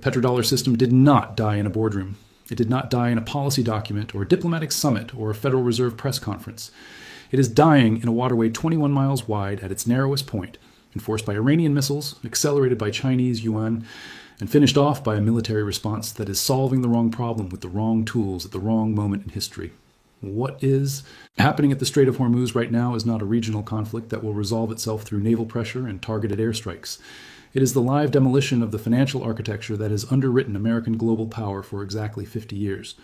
petrodollar system did not die in a boardroom. It did not die in a policy document or a diplomatic summit or a Federal Reserve press conference. It is dying in a waterway 21 miles wide at its narrowest point, enforced by Iranian missiles, accelerated by Chinese yuan, and finished off by a military response that is solving the wrong problem with the wrong tools at the wrong moment in history. What is happening at the Strait of Hormuz right now is not a regional conflict that will resolve itself through naval pressure and targeted airstrikes. It is the live demolition of the financial architecture that has underwritten American global power for exactly 50 years.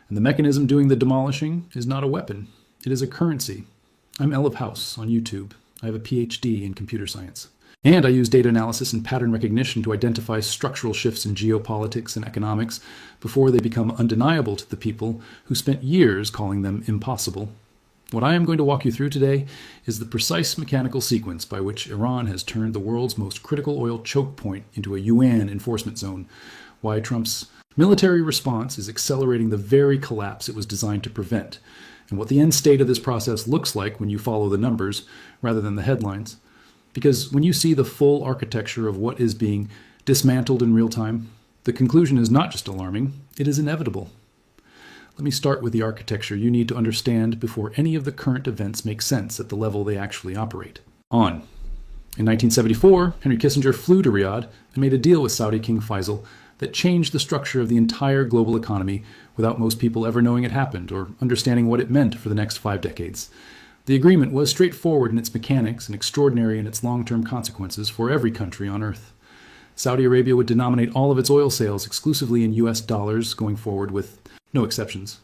And the mechanism doing the demolishing is not a weapon. It is a currency. I'm Elif House on YouTube. I have a PhD in computer science. And I use data analysis and pattern recognition to identify structural shifts in geopolitics and economics before they become undeniable to the people who spent years calling them impossible. What I am going to walk you through today is the precise mechanical sequence by which Iran has turned the world's most critical oil choke point into a yuan enforcement zone, why Trump's military response is accelerating the very collapse it was designed to prevent, and what the end state of this process looks like when you follow the numbers rather than the headlines. Because when you see the full architecture of what is being dismantled in real time, the conclusion is not just alarming, it is inevitable. Let me start with the architecture you need to understand before any of the current events make sense at the level they actually operate. On. In 1974, Henry Kissinger flew to Riyadh and made a deal with Saudi King Faisal that changed the structure of the entire global economy without most people ever knowing it happened or understanding what it meant for the next 5 decades. The agreement was straightforward in its mechanics and extraordinary in its long-term consequences for every country on Earth. Saudi Arabia would denominate all of its oil sales exclusively in US dollars going forward with no exceptions.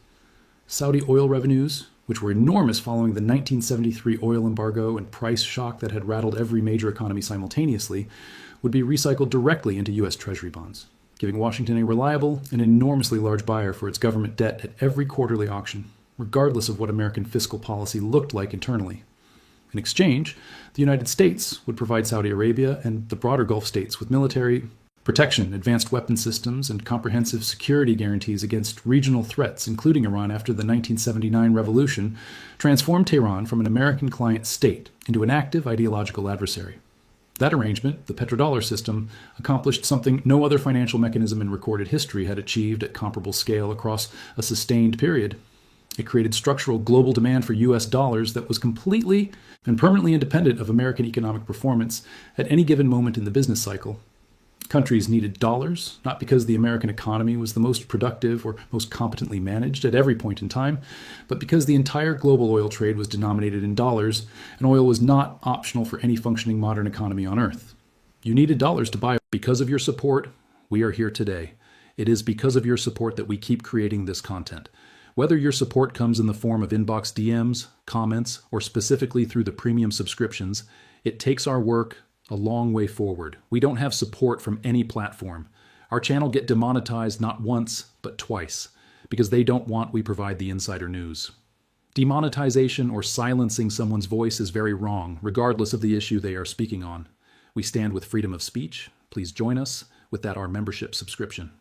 Saudi oil revenues, which were enormous following the 1973 oil embargo and price shock that had rattled every major economy simultaneously, would be recycled directly into U.S. Treasury bonds, giving Washington a reliable and enormously large buyer for its government debt at every quarterly auction, regardless of what American fiscal policy looked like internally. In exchange, the United States would provide Saudi Arabia and the broader Gulf states with military protection, advanced weapon systems, and comprehensive security guarantees against regional threats, including Iran after the 1979 revolution, transformed Tehran from an American client state into an active ideological adversary. That arrangement, the petrodollar system, accomplished something no other financial mechanism in recorded history had achieved at comparable scale across a sustained period. It created structural global demand for US dollars that was completely and permanently independent of American economic performance at any given moment in the business cycle. Countries needed dollars, not because the American economy was the most productive or most competently managed at every point in time, but because the entire global oil trade was denominated in dollars, and oil was not optional for any functioning modern economy on Earth. You needed dollars to buy. Because of your support, we are here today. It is because of your support that we keep creating this content. Whether your support comes in the form of inbox DMs, comments, or specifically through the premium subscriptions, it takes our work a long way forward. We don't have support from any platform. Our channel get demonetized not once, but twice, because they don't want we provide the insider news. Demonetization or silencing someone's voice is very wrong, regardless of the issue they are speaking on. We stand with freedom of speech. Please join us with that our membership subscription.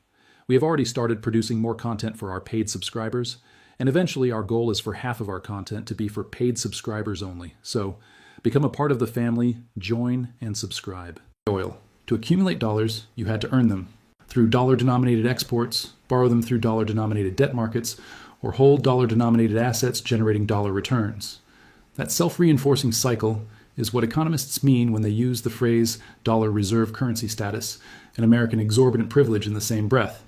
We have already started producing more content for our paid subscribers, and eventually our goal is for half of our content to be for paid subscribers only. So, become a part of the family, join, and subscribe. Oil. To accumulate dollars, you had to earn them through dollar-denominated exports, borrow them through dollar-denominated debt markets, or hold dollar-denominated assets generating dollar returns. That self-reinforcing cycle is what economists mean when they use the phrase dollar reserve currency status and American exorbitant privilege in the same breath.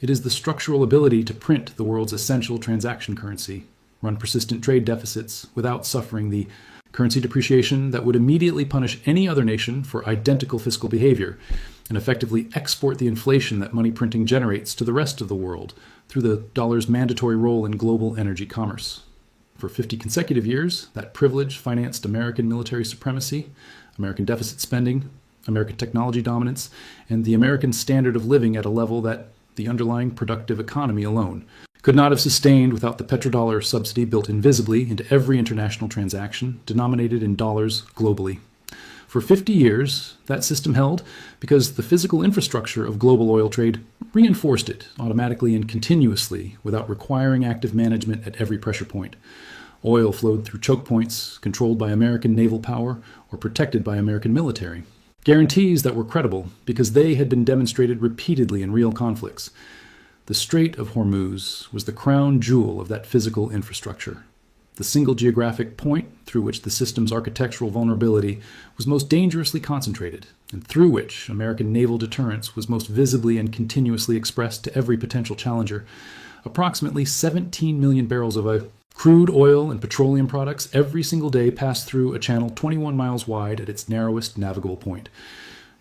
It is the structural ability to print the world's essential transaction currency, run persistent trade deficits without suffering the currency depreciation that would immediately punish any other nation for identical fiscal behavior, and effectively export the inflation that money printing generates to the rest of the world through the dollar's mandatory role in global energy commerce. For 50 consecutive years, that privilege financed American military supremacy, American deficit spending, American technology dominance, and the American standard of living at a level that the underlying productive economy alone could not have sustained without the petrodollar subsidy built invisibly into every international transaction denominated in dollars globally. For 50 years, that system held because the physical infrastructure of global oil trade reinforced it automatically and continuously without requiring active management at every pressure point. Oil flowed through choke points controlled by American naval power or protected by American military. Guarantees that were credible because they had been demonstrated repeatedly in real conflicts. The Strait of Hormuz was the crown jewel of that physical infrastructure. The single geographic point through which the system's architectural vulnerability was most dangerously concentrated, and through which American naval deterrence was most visibly and continuously expressed to every potential challenger. Approximately 17 million barrels of crude oil and petroleum products every single day pass through a channel 21 miles wide at its narrowest navigable point.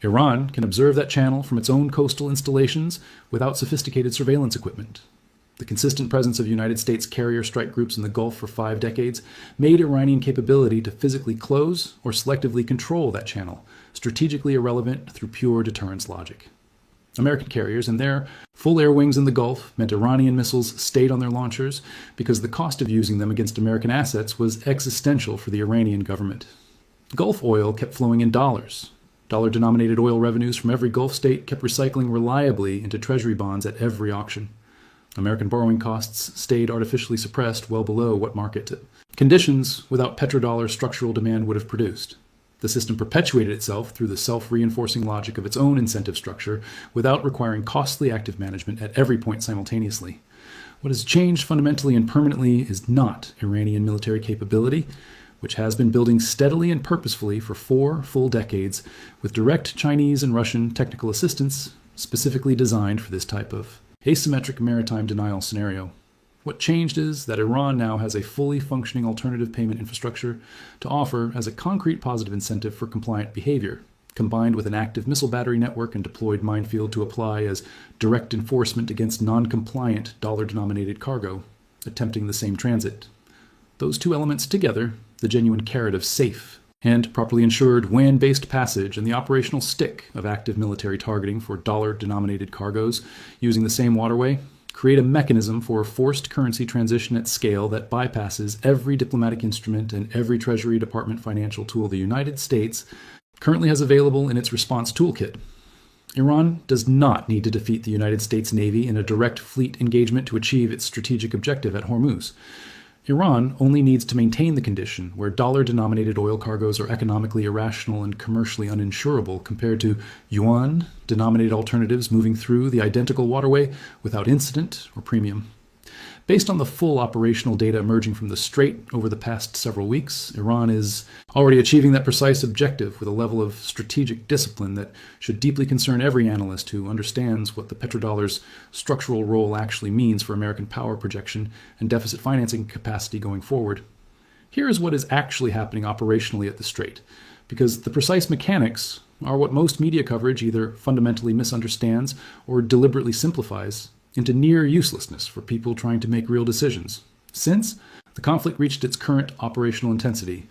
Iran can observe that channel from its own coastal installations without sophisticated surveillance equipment. The consistent presence of United States carrier strike groups in the Gulf for 5 decades made Iranian capability to physically close or selectively control that channel strategically irrelevant through pure deterrence logic. American carriers and their full air wings in the Gulf meant Iranian missiles stayed on their launchers because the cost of using them against American assets was existential for the Iranian government. Gulf oil kept flowing in dollars. Dollar-denominated oil revenues from every Gulf state kept recycling reliably into treasury bonds at every auction. American borrowing costs stayed artificially suppressed well below what market conditions without petrodollar structural demand would have produced. The system perpetuated itself through the self-reinforcing logic of its own incentive structure without requiring costly active management at every point simultaneously. What has changed fundamentally and permanently is not Iranian military capability, which has been building steadily and purposefully for 4 full decades with direct Chinese and Russian technical assistance specifically designed for this type of asymmetric maritime denial scenario. What changed is that Iran now has a fully functioning alternative payment infrastructure to offer as a concrete positive incentive for compliant behavior, combined with an active missile battery network and deployed minefield to apply as direct enforcement against non-compliant dollar-denominated cargo attempting the same transit. Those 2 elements together, the genuine carrot of safe and properly insured WAN-based passage and the operational stick of active military targeting for dollar-denominated cargoes using the same waterway, create a mechanism for a forced currency transition at scale that bypasses every diplomatic instrument and every Treasury Department financial tool the United States currently has available in its response toolkit. Iran does not need to defeat the United States Navy in a direct fleet engagement to achieve its strategic objective at Hormuz. Iran only needs to maintain the condition where dollar-denominated oil cargoes are economically irrational and commercially uninsurable compared to yuan-denominated alternatives moving through the identical waterway without incident or premium. Based on the full operational data emerging from the Strait over the past several weeks, Iran is already achieving that precise objective with a level of strategic discipline that should deeply concern every analyst who understands what the petrodollar's structural role actually means for American power projection and deficit financing capacity going forward. Here is what is actually happening operationally at the Strait, because the precise mechanics are what most media coverage either fundamentally misunderstands or deliberately simplifies into near uselessness for people trying to make real decisions. Since the conflict reached its current operational intensity,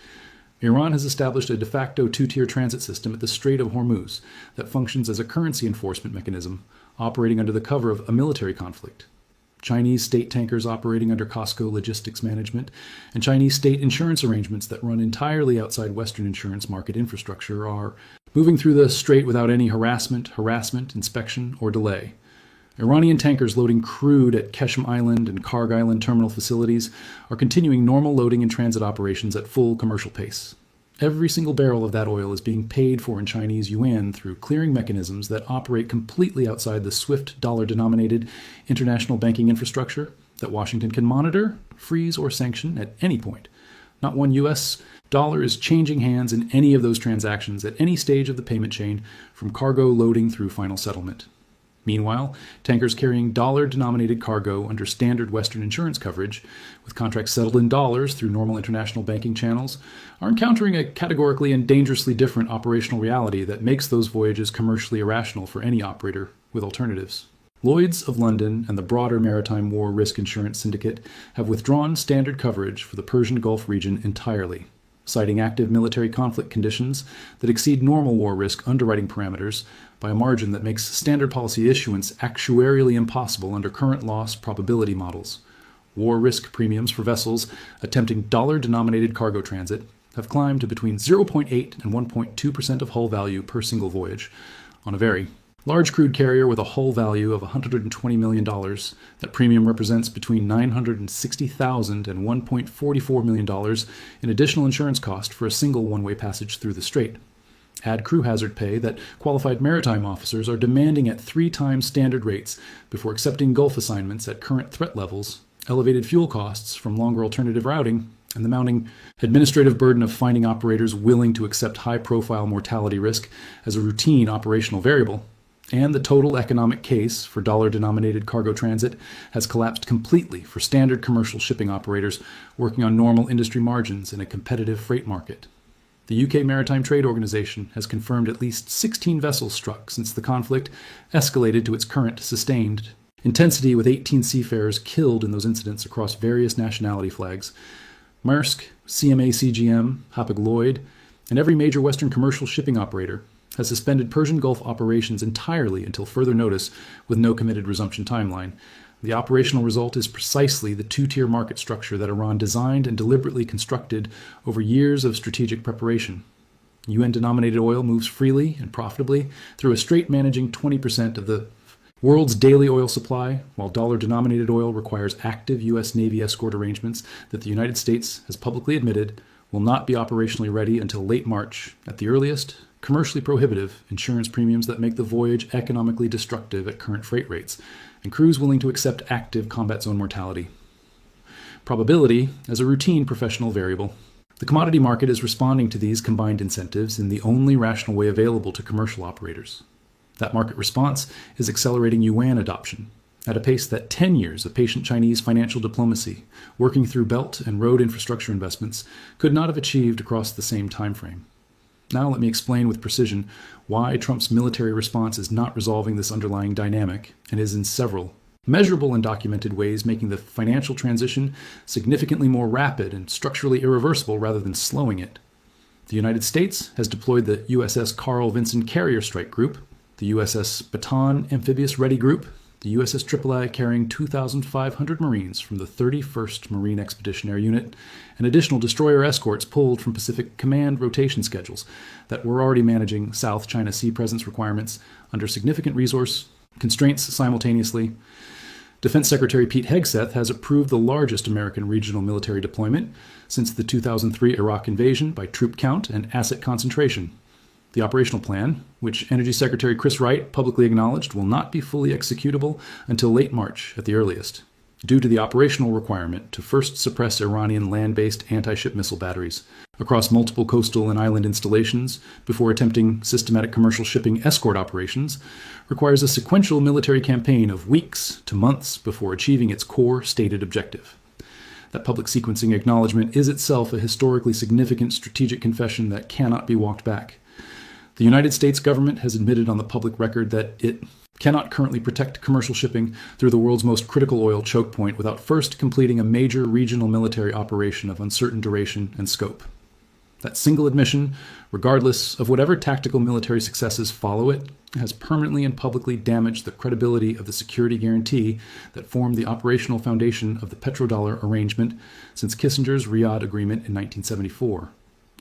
Iran has established a de facto 2-tier transit system at the Strait of Hormuz that functions as a currency enforcement mechanism operating under the cover of a military conflict. Chinese state tankers operating under COSCO logistics management and Chinese state insurance arrangements that run entirely outside Western insurance market infrastructure are moving through the Strait without any harassment, inspection, or delay. Iranian tankers loading crude at Keshem Island and Karg Island terminal facilities are continuing normal loading and transit operations at full commercial pace. Every single barrel of that oil is being paid for in Chinese yuan through clearing mechanisms that operate completely outside the SWIFT dollar-denominated international banking infrastructure that Washington can monitor, freeze, or sanction at any point. Not one U.S. dollar is changing hands in any of those transactions at any stage of the payment chain, from cargo loading through final settlement. Meanwhile, tankers carrying dollar-denominated cargo under standard Western insurance coverage, with contracts settled in dollars through normal international banking channels, are encountering a categorically and dangerously different operational reality that makes those voyages commercially irrational for any operator with alternatives. Lloyd's of London and the broader Maritime War Risk Insurance Syndicate have withdrawn standard coverage for the Persian Gulf region entirely, citing active military conflict conditions that exceed normal war risk underwriting parameters by a margin that makes standard policy issuance actuarially impossible under current loss probability models. War risk premiums for vessels attempting dollar-denominated cargo transit have climbed to between 0.8 and 1.2% of hull value per single voyage. On a very large crude carrier with a hull value of $120 million, that premium represents between $960,000 and $1.44 million in additional insurance cost for a single one-way passage through the Strait. Add crew hazard pay that qualified maritime officers are demanding at 3 times standard rates before accepting Gulf assignments at current threat levels, elevated fuel costs from longer alternative routing, and the mounting administrative burden of finding operators willing to accept high-profile mortality risk as a routine operational variable. And the total economic case for dollar-denominated cargo transit has collapsed completely for standard commercial shipping operators working on normal industry margins in a competitive freight market. The UK Maritime Trade Organization has confirmed at least 16 vessels struck since the conflict escalated to its current sustained intensity, with 18 seafarers killed in those incidents across various nationality flags. Maersk, CMA CGM, Hapag-Lloyd, and every major Western commercial shipping operator has suspended Persian Gulf operations entirely until further notice with no committed resumption timeline. The operational result is precisely the two-tier market structure that Iran designed and deliberately constructed over years of strategic preparation. UN-denominated oil moves freely and profitably through a strait managing 20% of the world's daily oil supply, while dollar-denominated oil requires active U.S. Navy escort arrangements that the United States has publicly admitted will not be operationally ready until late March, at the earliest, commercially prohibitive insurance premiums that make the voyage economically destructive at current freight rates, and crews willing to accept active combat zone mortality. Probability as a routine professional variable. The commodity market is responding to these combined incentives in the only rational way available to commercial operators. That market response is accelerating yuan adoption at a pace that 10 years of patient Chinese financial diplomacy, working through belt and road infrastructure investments, could not have achieved across the same time frame. Now let me explain with precision why Trump's military response is not resolving this underlying dynamic and is in several measurable and documented ways making the financial transition significantly more rapid and structurally irreversible rather than slowing it. The United States has deployed the USS Carl Vinson Carrier Strike Group, the USS Bataan Amphibious Ready Group, the USS AAA carrying 2,500 Marines from the 31st Marine Expeditionary Unit, and additional destroyer escorts pulled from Pacific Command rotation schedules that were already managing South China Sea presence requirements under significant resource constraints simultaneously. Defense Secretary Pete Hegseth has approved the largest American regional military deployment since the 2003 Iraq invasion by troop count and asset concentration. The operational plan, which Energy Secretary Chris Wright publicly acknowledged will not be fully executable until late March at the earliest, due to the operational requirement to first suppress Iranian land-based anti-ship missile batteries across multiple coastal and island installations before attempting systematic commercial shipping escort operations, requires a sequential military campaign of weeks to months before achieving its core stated objective. That public sequencing acknowledgement is itself a historically significant strategic confession that cannot be walked back. The United States government has admitted on the public record that it cannot currently protect commercial shipping through the world's most critical oil choke point without first completing a major regional military operation of uncertain duration and scope. That single admission, regardless of whatever tactical military successes follow it, has permanently and publicly damaged the credibility of the security guarantee that formed the operational foundation of the Petrodollar arrangement since Kissinger's Riyadh Agreement in 1974.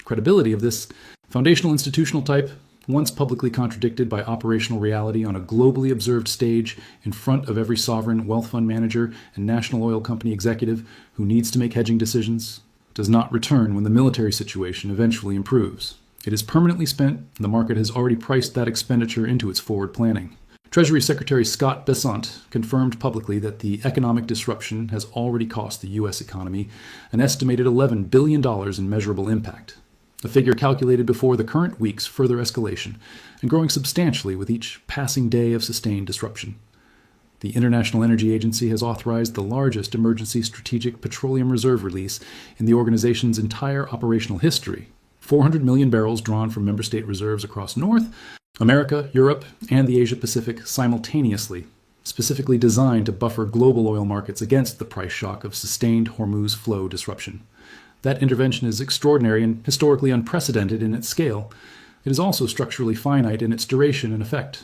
Credibility of this foundational institutional type, once publicly contradicted by operational reality on a globally observed stage in front of every sovereign wealth fund manager and national oil company executive who needs to make hedging decisions, does not return when the military situation eventually improves. It is permanently spent, and the market has already priced that expenditure into its forward planning. Treasury Secretary Scott Bessent confirmed publicly that the economic disruption has already cost the U.S. economy an estimated $11 billion in measurable impact, a figure calculated before the current week's further escalation and growing substantially with each passing day of sustained disruption. The International Energy Agency has authorized the largest emergency strategic petroleum reserve release in the organization's entire operational history, 400 million barrels drawn from member state reserves across North America, Europe, and the Asia-Pacific simultaneously, specifically designed to buffer global oil markets against the price shock of sustained Hormuz flow disruption. That intervention is extraordinary and historically unprecedented in its scale. It is also structurally finite in its duration and effect.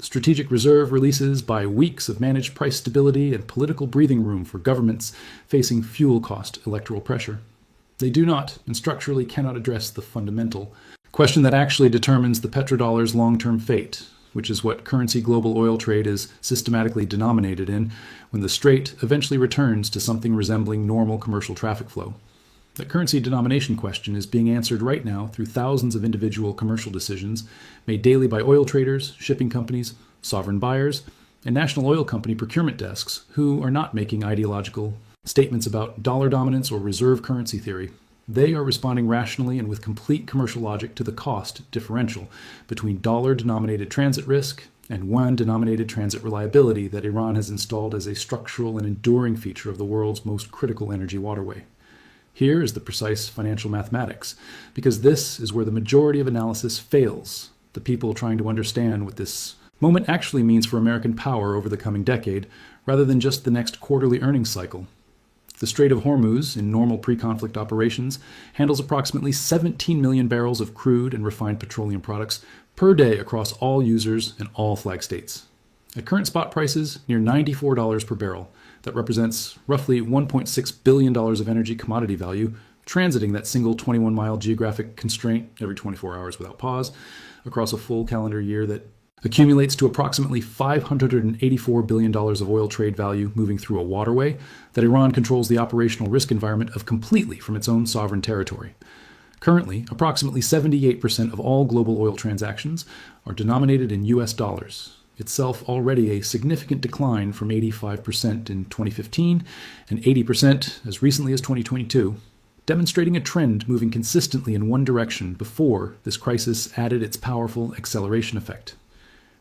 Strategic reserve releases buy weeks of managed price stability and political breathing room for governments facing fuel cost electoral pressure. They do not, and structurally cannot address the fundamental question that actually determines the petrodollar's long-term fate, which is what currency global oil trade is systematically denominated in when the strait eventually returns to something resembling normal commercial traffic flow. The currency denomination question is being answered right now through thousands of individual commercial decisions made daily by oil traders, shipping companies, sovereign buyers, and national oil company procurement desks who are not making ideological statements about dollar dominance or reserve currency theory. They are responding rationally and with complete commercial logic to the cost differential between dollar-denominated transit risk and yuan-denominated transit reliability that Iran has installed as a structural and enduring feature of the world's most critical energy waterway. Here is the precise financial mathematics, because this is where the majority of analysis fails. The people trying to understand what this moment actually means for American power over the coming decade, rather than just the next quarterly earnings cycle. The Strait of Hormuz, in normal pre-conflict operations, handles approximately 17 million barrels of crude and refined petroleum products per day across all users and all flag states. At current spot prices, near $94 per barrel, that represents roughly $1.6 billion of energy commodity value, transiting that single 21-mile geographic constraint every 24 hours without pause across a full calendar year that accumulates to approximately $584 billion of oil trade value moving through a waterway that Iran controls the operational risk environment of completely from its own sovereign territory. Currently, approximately 78% of all global oil transactions are denominated in US dollars, itself already a significant decline from 85% in 2015 and 80% as recently as 2022, demonstrating a trend moving consistently in one direction before this crisis added its powerful acceleration effect.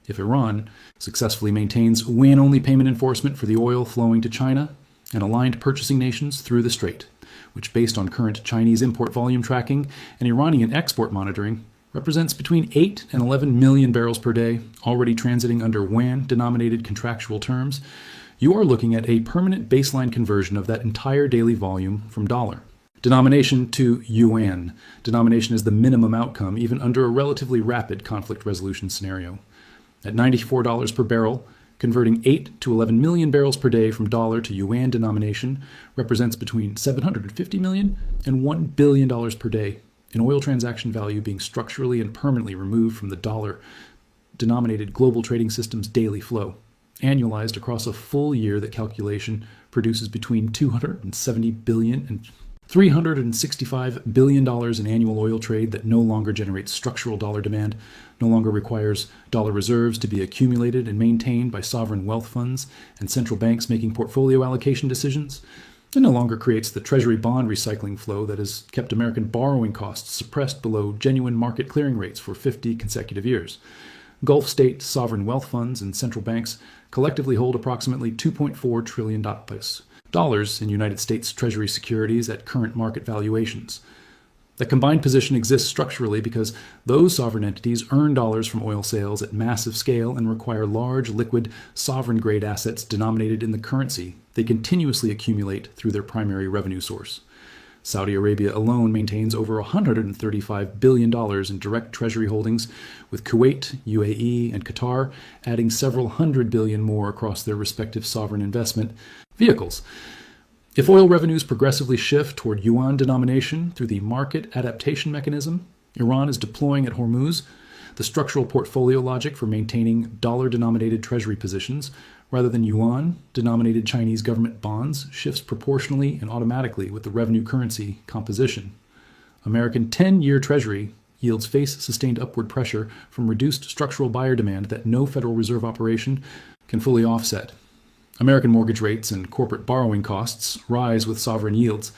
If Iran successfully maintains Yuan-Only payment enforcement for the oil flowing to China and aligned purchasing nations through the Strait, which based on current Chinese import volume tracking and Iranian export monitoring, represents between 8 and 11 million barrels per day, already transiting under yuan-denominated contractual terms, you are looking at a permanent baseline conversion of that entire daily volume from dollar denomination to yuan. Denomination is the minimum outcome, even under a relatively rapid conflict resolution scenario. At $94 per barrel, converting 8 to 11 million barrels per day from dollar to yuan denomination represents between $750 million and $1 billion per day in oil transaction value being structurally and permanently removed from the dollar-denominated global trading system's daily flow. Annualized across a full year, that calculation produces between $270 billion and $365 billion in annual oil trade that no longer generates structural dollar demand, no longer requires dollar reserves to be accumulated and maintained by sovereign wealth funds and central banks making portfolio allocation decisions, and no longer creates the treasury bond recycling flow that has kept American borrowing costs suppressed below genuine market clearing rates for 50 consecutive years. Gulf state sovereign wealth funds and central banks collectively hold approximately $2.4 trillion in United States Treasury securities at current market valuations. The combined position exists structurally because those sovereign entities earn dollars from oil sales at massive scale and require large, liquid, sovereign-grade assets denominated in the currency they continuously accumulate through their primary revenue source. Saudi Arabia alone maintains over $135 billion in direct treasury holdings, with Kuwait, UAE, and Qatar adding several hundred billion more across their respective sovereign investment vehicles. If oil revenues progressively shift toward yuan denomination through the market adaptation mechanism Iran is deploying at Hormuz, the structural portfolio logic for maintaining dollar-denominated treasury positions rather than yuan-denominated Chinese government bonds shifts proportionally and automatically with the revenue currency composition. American 10-year Treasury yields face sustained upward pressure from reduced structural buyer demand that no Federal Reserve operation can fully offset. American mortgage rates and corporate borrowing costs rise with sovereign yields.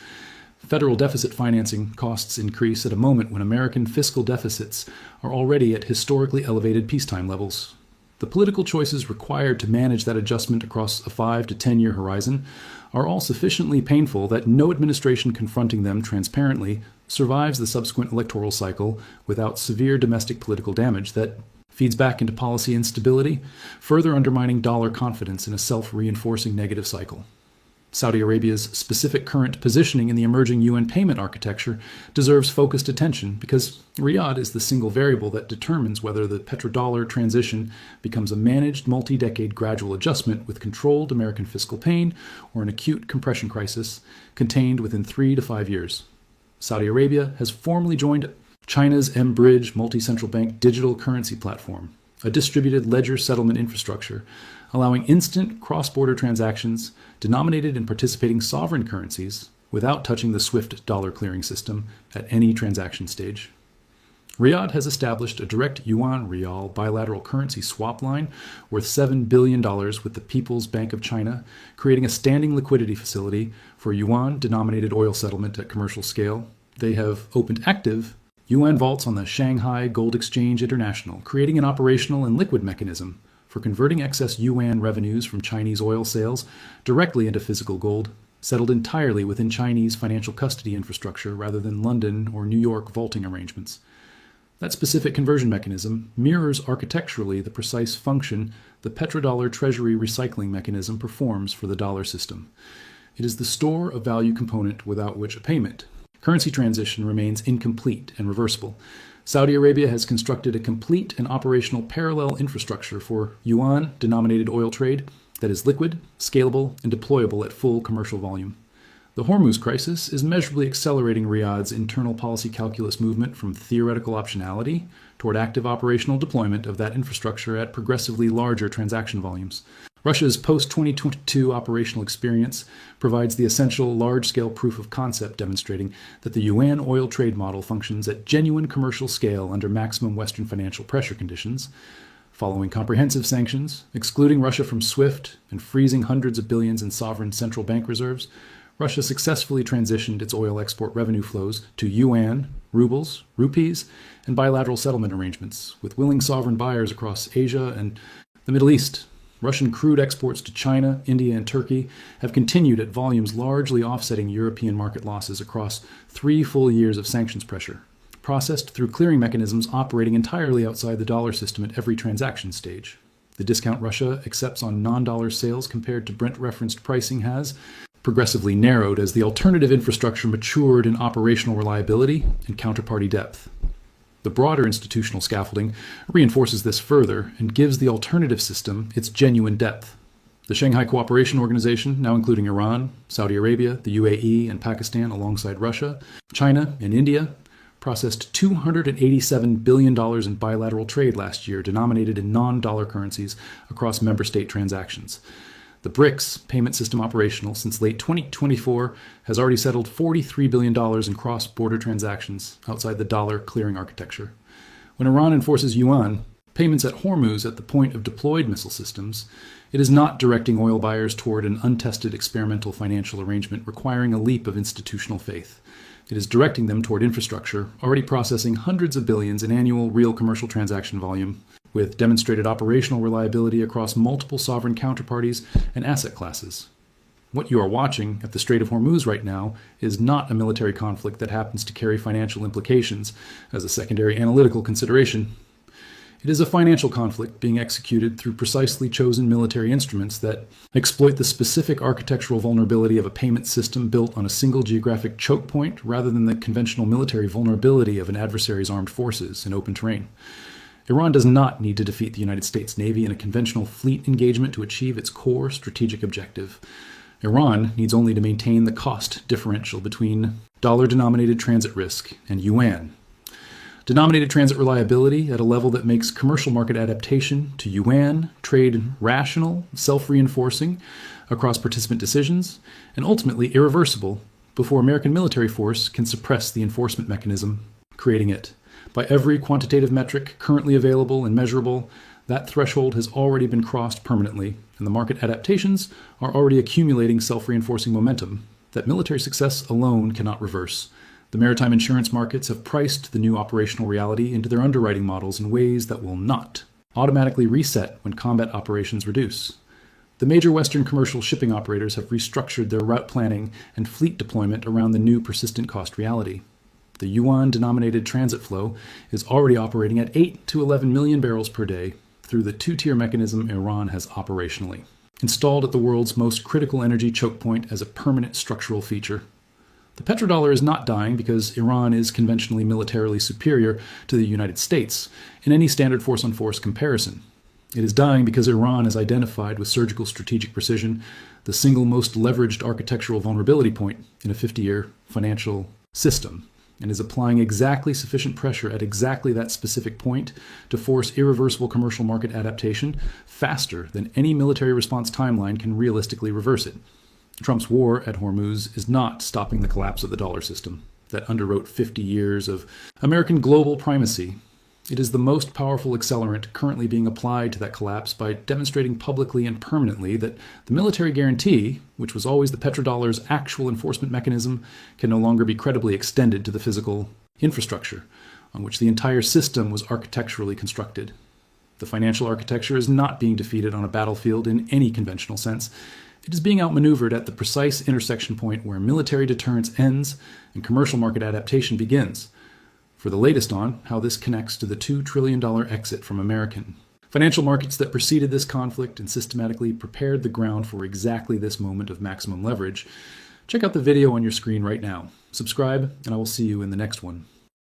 Federal deficit financing costs increase at a moment when American fiscal deficits are already at historically elevated peacetime levels. The political choices required to manage that adjustment across a 5 to 10-year horizon are all sufficiently painful that no administration confronting them transparently survives the subsequent electoral cycle without severe domestic political damage that feeds back into policy instability, further undermining dollar confidence in a self-reinforcing negative cycle. Saudi Arabia's specific current positioning in the emerging UN payment architecture deserves focused attention because Riyadh is the single variable that determines whether the petrodollar transition becomes a managed multi-decade gradual adjustment with controlled American fiscal pain or an acute compression crisis contained within 3 to 5 years. Saudi Arabia has formally joined China's mBridge multi-central bank digital currency platform, a distributed ledger settlement infrastructure, allowing instant cross-border transactions denominated in participating sovereign currencies without touching the SWIFT dollar clearing system at any transaction stage. Riyadh has established a direct yuan-rial bilateral currency swap line worth $7 billion with the People's Bank of China, creating a standing liquidity facility for yuan-denominated oil settlement at commercial scale. They have opened active yuan vaults on the Shanghai Gold Exchange International, creating an operational and liquid mechanism for converting excess yuan revenues from Chinese oil sales directly into physical gold, settled entirely within Chinese financial custody infrastructure rather than London or New York vaulting arrangements. That specific conversion mechanism mirrors architecturally the precise function the petrodollar treasury recycling mechanism performs for the dollar system. It is the store of value component without which a payment, currency transition remains incomplete and reversible. Saudi Arabia has constructed a complete and operational parallel infrastructure for yuan-denominated oil trade that is liquid, scalable, and deployable at full commercial volume. The Hormuz crisis is measurably accelerating Riyadh's internal policy calculus movement from theoretical optionality toward active operational deployment of that infrastructure at progressively larger transaction volumes. Russia's post-2022 operational experience provides the essential large-scale proof of concept demonstrating that the yuan oil trade model functions at genuine commercial scale under maximum Western financial pressure conditions. Following comprehensive sanctions, excluding Russia from SWIFT and freezing hundreds of billions in sovereign central bank reserves, Russia successfully transitioned its oil export revenue flows to yuan, rubles, rupees, and bilateral settlement arrangements with willing sovereign buyers across Asia and the Middle East. Russian crude exports to China, India, and Turkey have continued at volumes largely offsetting European market losses across 3 full years of sanctions pressure, processed through clearing mechanisms operating entirely outside the dollar system at every transaction stage. The discount Russia accepts on non-dollar sales compared to Brent-referenced pricing has progressively narrowed as the alternative infrastructure matured in operational reliability and counterparty depth. The broader institutional scaffolding reinforces this further and gives the alternative system its genuine depth. The Shanghai Cooperation Organization, now including Iran, Saudi Arabia, the UAE, and Pakistan alongside Russia, China, and India, processed $287 billion in bilateral trade last year denominated in non-dollar currencies across member state transactions. The BRICS payment system operational since late 2024 has already settled $43 billion in cross-border transactions outside the dollar clearing architecture. When Iran enforces yuan payments at Hormuz at the point of deployed missile systems, it is not directing oil buyers toward an untested experimental financial arrangement requiring a leap of institutional faith. It is directing them toward infrastructure already processing hundreds of billions in annual real commercial transaction volume, with demonstrated operational reliability across multiple sovereign counterparties and asset classes. What you are watching at the Strait of Hormuz right now is not a military conflict that happens to carry financial implications as a secondary analytical consideration. It is a financial conflict being executed through precisely chosen military instruments that exploit the specific architectural vulnerability of a payment system built on a single geographic choke point rather than the conventional military vulnerability of an adversary's armed forces in open terrain. Iran does not need to defeat the United States Navy in a conventional fleet engagement to achieve its core strategic objective. Iran needs only to maintain the cost differential between dollar-denominated transit risk and yuan. Denominated transit reliability at a level that makes commercial market adaptation to yuan trade rational, self-reinforcing across participant decisions, and ultimately irreversible before American military force can suppress the enforcement mechanism creating it. By every quantitative metric currently available and measurable, that threshold has already been crossed permanently, and the market adaptations are already accumulating self-reinforcing momentum that military success alone cannot reverse. The maritime insurance markets have priced the new operational reality into their underwriting models in ways that will not automatically reset when combat operations reduce. The major Western commercial shipping operators have restructured their route planning and fleet deployment around the new persistent cost reality. The yuan-denominated transit flow is already operating at 8 to 11 million barrels per day through the two-tier mechanism Iran has operationally, installed at the world's most critical energy choke point as a permanent structural feature. The petrodollar is not dying because Iran is conventionally militarily superior to the United States in any standard force-on-force comparison. It is dying because Iran has identified with surgical strategic precision the single most leveraged architectural vulnerability point in a 50-year financial system, and is applying exactly sufficient pressure at exactly that specific point to force irreversible commercial market adaptation faster than any military response timeline can realistically reverse it. Trump's war at Hormuz is not stopping the collapse of the dollar system that underwrote 50 years of American global primacy. It is the most powerful accelerant currently being applied to that collapse by demonstrating publicly and permanently that the military guarantee, which was always the petrodollar's actual enforcement mechanism, can no longer be credibly extended to the physical infrastructure on which the entire system was architecturally constructed. The financial architecture is not being defeated on a battlefield in any conventional sense. It is being outmaneuvered at the precise intersection point where military deterrence ends and commercial market adaptation begins. For the latest on how this connects to the $2 trillion exit from American financial markets that preceded this conflict and systematically prepared the ground for exactly this moment of maximum leverage, check out the video on your screen right now. Subscribe, and I will see you in the next one.